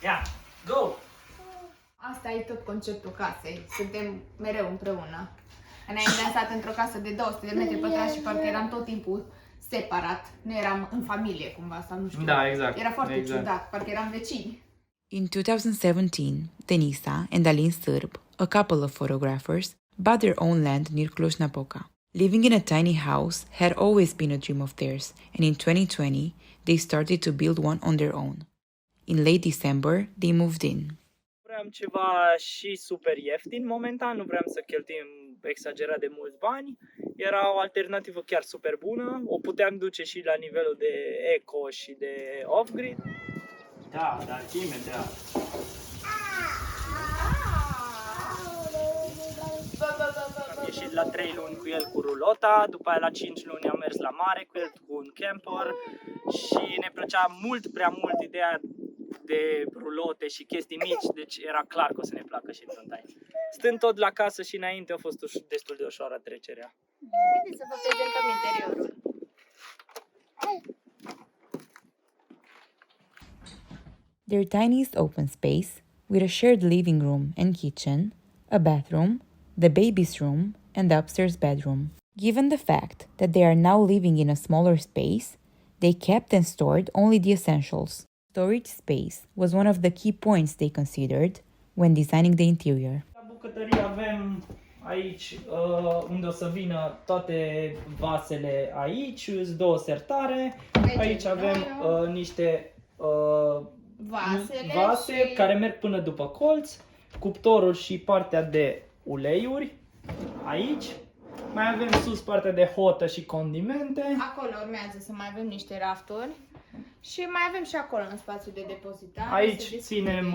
Ia, go! Asta e tot conceptul casei. Suntem mereu împreună. Înainte am stat într-o casă de 200 de metri pătrați și parcă eram tot timpul separat. Nu eram în familie cumva sau nu știu. Da, exact. Era foarte exact. ciudat, parcă eram vecini. In 2017, Denisa and Alin Sârb, a couple of photographers, bought their own land near Cluj-Napoca. Living in a tiny house had always been a dream of theirs, and in 2020, they started to build one on their own. In late December, they moved in. Vreau ceva și super ieftin momentan, nu vreau să cheltuim exagerat de mulți bani. Era o alternativă chiar super bună, o puteam duce și la nivelul de eco și de off-grid. Da, dar imediat. Am ieșit la 3 luni cu el cu rulota, după aia la 5 luni am mers la mare cu el cu un camper și ne plăcea mult prea mult ideea de rulote și chestii mici, deci era clar că o să ne placă și într-un. Stând tot la casă și înainte a fost destul de ușoară trecerea. Haideți să vă prezentăm interiorul. Their tiniest open space, with a shared living room and kitchen, a bathroom, the baby's room, and the upstairs bedroom. Given the fact that they are now living in a smaller space, they kept and stored only the essentials. Storage space was one of the key points they considered when designing the interior. La bucătărie avem aici unde o să vină toate vasele aici, sunt două sertare. Aici avem niște vase și... care merg până după colț, cuptorul și partea de uleiuri aici. Mai avem sus partea de hotă și condimente. Acolo urmează să mai avem niște rafturi. Și mai avem și acolo un spațiu de depozitare. Aici ținem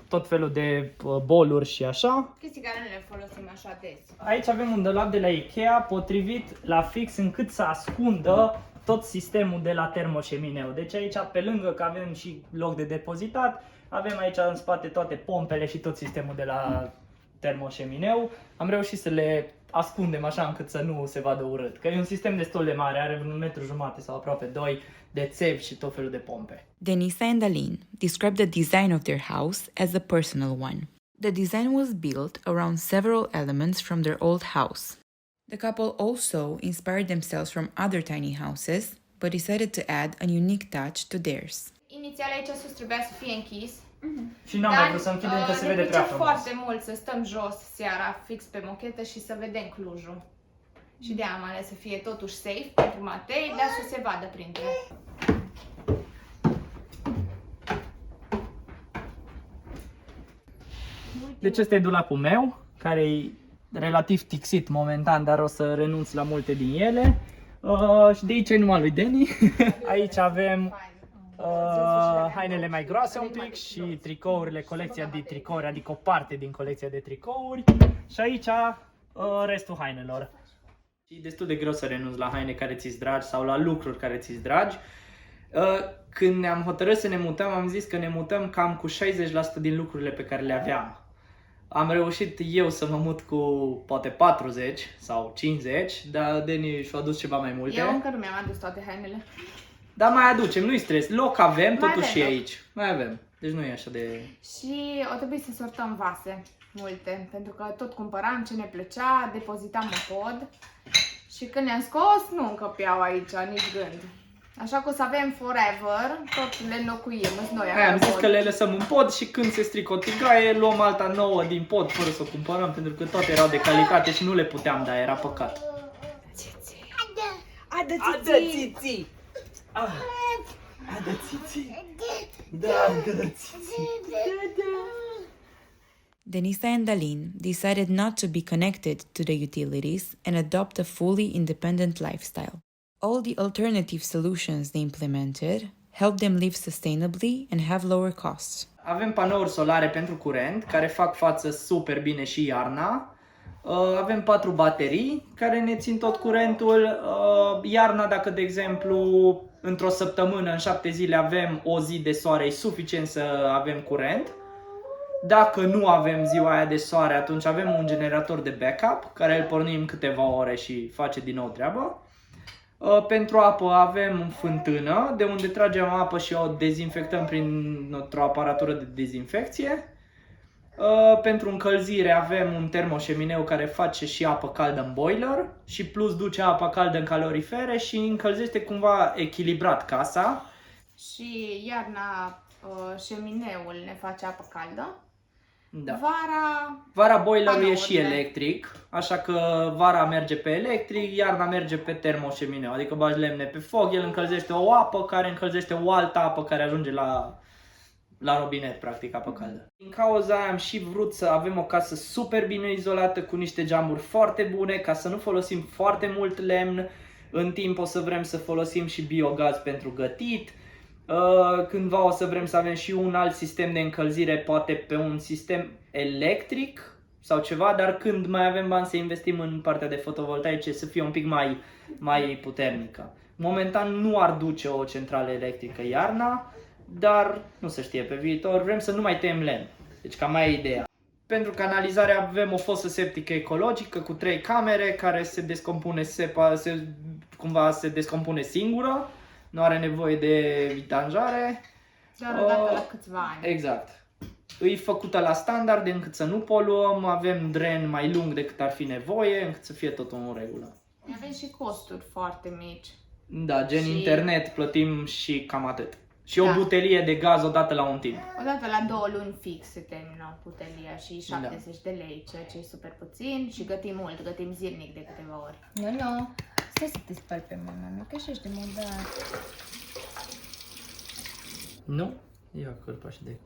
tot felul de boluri și așa. Chestii care nu le folosim așa des. Aici avem un dulap de la Ikea potrivit la fix încât să ascundă tot sistemul de la termoșemineu. Deci aici, pe lângă că avem și loc de depozitat, avem aici în spate toate pompele și tot sistemul de la termoșemineu. Am reușit să le ascundem așa încât să nu se vadă urât. Că e un sistem destul de mare, are 1,5 metru sau aproape 2 de țevi și tot felul de pompe. Denisa and Alin described the design of their house as a personal one. The design was built around several elements from their old house. The couple also inspired themselves from other tiny houses, but decided to add a unique touch to theirs. Inițial aici sus trebuia să fie închis. Și n-am mai vrut să închidem că se vede prea frumos. foarte mult să stăm jos seara fix pe mochetă și să vedem Clujul. Și de-aia am ales să fie totuși safe pentru Matei, dar să se vadă printre. Deci ăsta e dulapul meu, care e relativ tixit momentan, dar o să renunț la multe din ele. Și de aici e numai lui Deni. Aici avem hainele mai groase un pic și tricourile, colecția de tricouri, adică o parte din colecția de tricouri. Și aici restul hainelor. E destul de greu să renunți la haine care ți-s dragi sau la lucruri care ți-s dragi. Când ne-am hotărât să ne mutăm, am zis că ne mutăm cam cu 60% din lucrurile pe care le aveam. Am reușit eu să mă mut cu poate 40 sau 50, dar Deni și-a adus ceva mai multe. Eu încă nu mi-am adus toate hainele. Dar mai aducem, nu-i stres. Loc avem, Mai totuși avem și loc. aici. Mai avem. Deci nu e așa de... Și o trebuie să sortăm vase multe, pentru că tot cumpăram ce ne plăcea, depozitam în pod. Și când ne-am scos, nu încăpeau aici, nici gând. Așa că o să avem forever, tot le înlocuim, noi Am zis că le lăsăm în pod și când se strică o tigaie, luăm alta nouă din pod fără să o cumpărăm, pentru că toate erau de calitate și nu le puteam da, era păcat. Adă țiții! Adă țiții! Da, adă țiții! Denisa and Alin decided not to be connected to the utilities and adopt a fully independent lifestyle. All the alternative solutions they implemented helped them live sustainably and have lower costs. Avem panouri solare pentru curent, care fac față super bine și iarna. Avem 4 baterii care ne țin tot curentul. Iarna, dacă de exemplu într-o săptămână, în 7 zile avem o zi de soare, e suficient să avem curent. Dacă nu avem ziua aia de soare, atunci avem un generator de backup care îl pornim câteva ore și face din nou treaba. Pentru apă avem fântână, de unde tragem apă și o dezinfectăm printr-o aparatură de dezinfecție. Pentru încălzire avem un termoșemineu care face și apă caldă în boiler și plus duce apa caldă în calorifere și încălzește cumva echilibrat casa. Și iarna șemineul ne face apă caldă. Da. Vara boilerul e și panourile. electric, așa că vara merge pe electric, iarna merge pe termoșemineu, adică bagi lemne pe foc, el încălzește o apă care încălzește o altă apă care ajunge la robinet, practic, apă caldă. Din cauza aia am și vrut să avem o casă super bine izolată, cu niște geamuri foarte bune, ca să nu folosim foarte mult lemn. În timp o să vrem să folosim și biogaz pentru gătit. Cândva o să vrem să avem și un alt sistem de încălzire, poate pe un sistem electric sau ceva, dar când mai avem bani să investim în partea de fotovoltaice să fie un pic mai puternică. Momentan nu ar duce o centrală electrică iarna, dar nu se știe pe viitor, vrem să nu mai tăiem lemn, deci cam mai e ideea. Pentru canalizare avem o fosă septică ecologică cu 3 camere care se descompune, cumva se descompune singură, nu are nevoie de vidanjare. Doar odată la câțiva ani. Exact. E făcută la standard încât să nu poluăm, avem dren mai lung decât ar fi nevoie, încât să fie totul în regulă. Avem și costuri foarte mici. Da, gen Și- internet plătim și cam atât. Și o Da. butelie de gaz odată la un timp. Odată la 2 luni fix se termină putelia și 70 de lei, ceea ce e super puțin și gătim mult, gătim zilnic de câteva ori. Nu. Stai să te speli pe mine, că și ești murdar. Nu? Ia cârpa și de...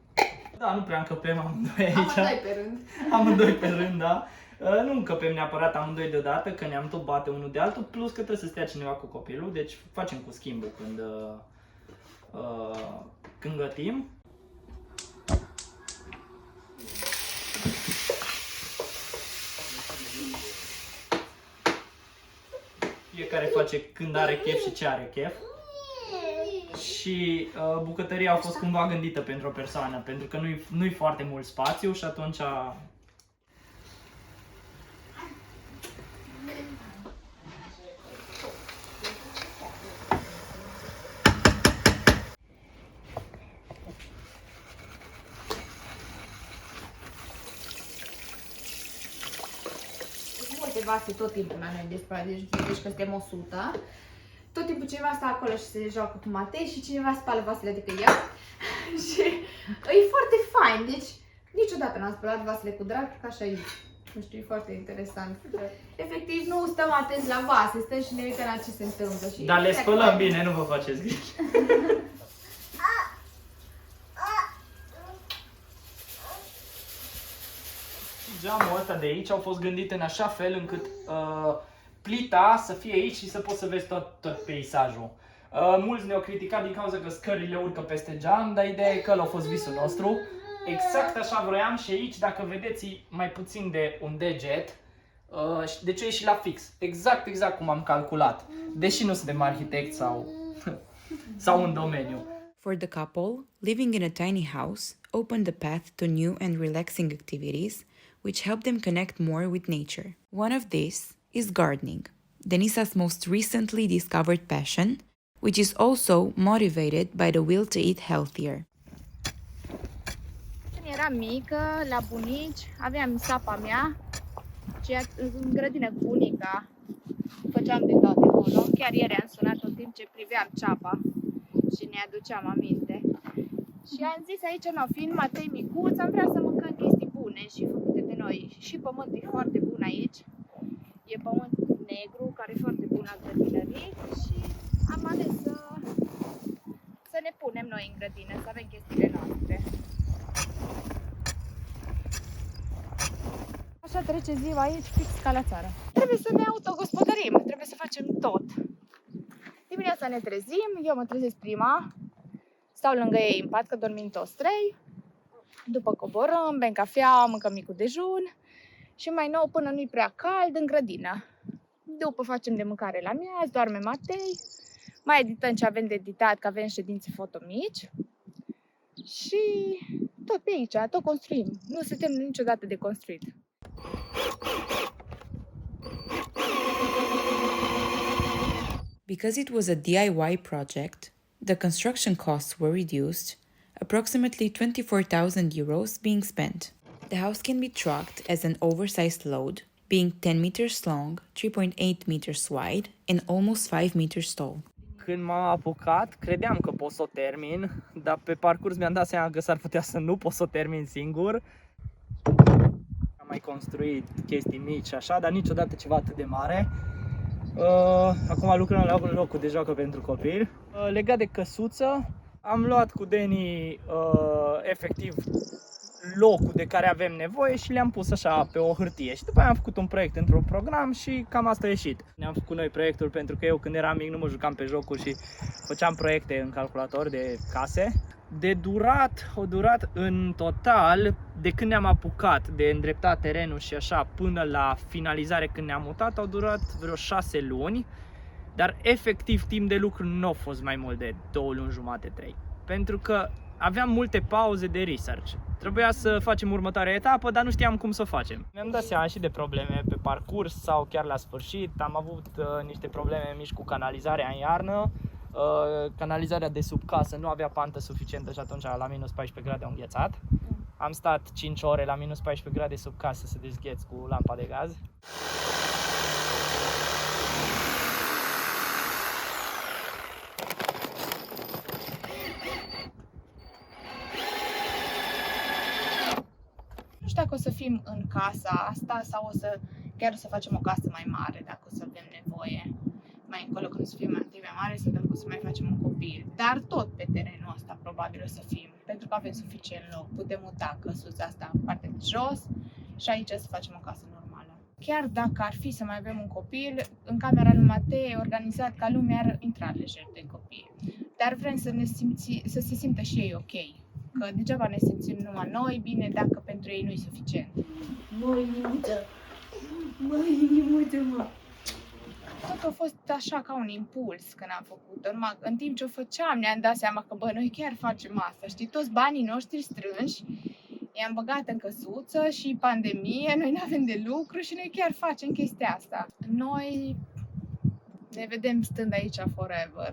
Da, nu prea încăpem amândoi aici. Amândoi pe rând. Amândoi pe rând, da. Nu încăpem neapărat amândoi deodată, că ne-am tot bate unul de altul, plus că trebuie să stea cineva cu copilul, deci facem cu schimbul când gătim. Fiecare face când are chef și ce are chef. Și bucătăria a fost cumva gândită pentru o persoană, pentru că nu-i foarte mult spațiu și atunci Multe vase tot timpul la noi de spălat, deci vedeți că suntem 100. Tot timpul cineva stă acolo și se joacă cu Matei și cineva spală vasele decât eu. Și e foarte fain, deci niciodată n-am spălat vasele cu drag, că așa e. Nu știu, e foarte interesant. Efectiv, nu stăm atenți la vase, stăm și ne uităm la ce se întâmplă. Și dar le spălăm bine, nu vă faceți griji. Geamul ăsta de aici au fost gândite în așa fel încât plita să fie aici și să poți să vezi tot peisajul. Mulți ne-au criticat din cauza că scările urcă peste geam, dar ideea e că ăla a fost visul nostru. Exact așa vroiam și aici, dacă vedeți, e mai puțin de un deget. Deci e și la fix. Exact cum am calculat. Deși nu suntem arhitecți sau în domeniu. For the couple, living in a tiny house opened the path to new and relaxing activities, which help them connect more with nature. One of these is gardening, Denisa's most recently discovered passion, which is also motivated by the will to eat healthier. Când eram mică, la bunici, aveam sapa mea, ceea în grădină cu bunica. Făceam de toate acolo. Chiar ieri am sunat în timp ce priveam ceapa și ne aduceam aminte. Și am zis aici, fiind Matei micuț, am vrea să mâncăm chestii bune și făcute de noi. Și pământul e foarte bun aici. E pământ negru, care e foarte bun la grădinării și am ales să ne punem noi în grădină, să avem chestiile noastre. Așa trece ziua aici, fix ca la țară. Trebuie să ne autogospodărim, trebuie să facem tot. Dimineața ne trezim, eu mă trezesc prima, stau lângă ei în pat, că dormim toți 3. După coborâm, bem cafea, mâncăm micul dejun și mai nou, până nu-i prea cald, în grădină. După facem de mâncare la miaz, doarme Matei, mai edităm ce avem de editat, că avem ședințe foto mici și tot pe aici, tot construim. Nu suntem niciodată de construit. Because it was a DIY project, the construction costs were reduced, approximately 24,000 euros being spent. The house can be trucked as an oversized load, being 10 meters long, 3.8 meters wide, and almost 5 meters tall. Când m-am apucat, credeam că pot să o termin, dar pe parcurs mi-am dat seama că s-ar putea să nu pot să o termin singur. Am mai construit chestii mici și așa, dar niciodată ceva atât de mare. Acum lucrăm la locul de joacă pentru copil. Legat de căsuță, am luat cu Deni efectiv locul de care avem nevoie și le-am pus așa pe o hârtie și după aia am făcut un proiect într-un program și cam asta a ieșit. Ne-am făcut noi proiectul pentru că eu când eram mic nu mă jucam pe jocuri și făceam proiecte în calculator de case. A durat în total, de când ne-am apucat de îndreptat terenul și așa până la finalizare când ne-am mutat, au durat vreo 6 luni, dar efectiv timp de lucru nu a fost mai mult de 2 luni jumate, 3. Pentru că aveam multe pauze de research. Trebuia să facem următoarea etapă, dar nu știam cum să o facem. Mi-am dat seama și de probleme pe parcurs sau chiar la sfârșit. Am avut niște probleme mici cu canalizarea în iarnă. Canalizarea de sub casă nu avea pantă suficientă și atunci la minus 14 grade a înghețat. Am stat 5 ore la minus 14 grade sub casă să dezgheț cu lampa de gaz. Nu știu dacă o să fim în casa asta sau chiar o să facem o casă mai mare, dacă o să avem nevoie mai încolo când o să fim mai active mare sau dacă o să mai facem un copil. Dar tot pe terenul ăsta probabil o să fim, pentru că avem suficient loc. Putem muta căsuța asta în partea de jos și aici să facem o casă normală. Chiar dacă ar fi să mai avem un copil, în camera lui Matei e organizat ca lumea ar intra lejer de copii. Dar vrem să se simtă și ei ok. Că degeaba ne simțim numai noi bine dacă pentru ei nu e suficient. Tot a fost așa ca un impuls când am făcut-o. Numai în timp ce o făceam ne-am dat seama că noi chiar facem asta. Știi, toți banii noștri strânși i-am băgat în căsuță și pandemie, noi nu avem de lucru și noi chiar facem chestia asta. Noi ne vedem stând aici forever.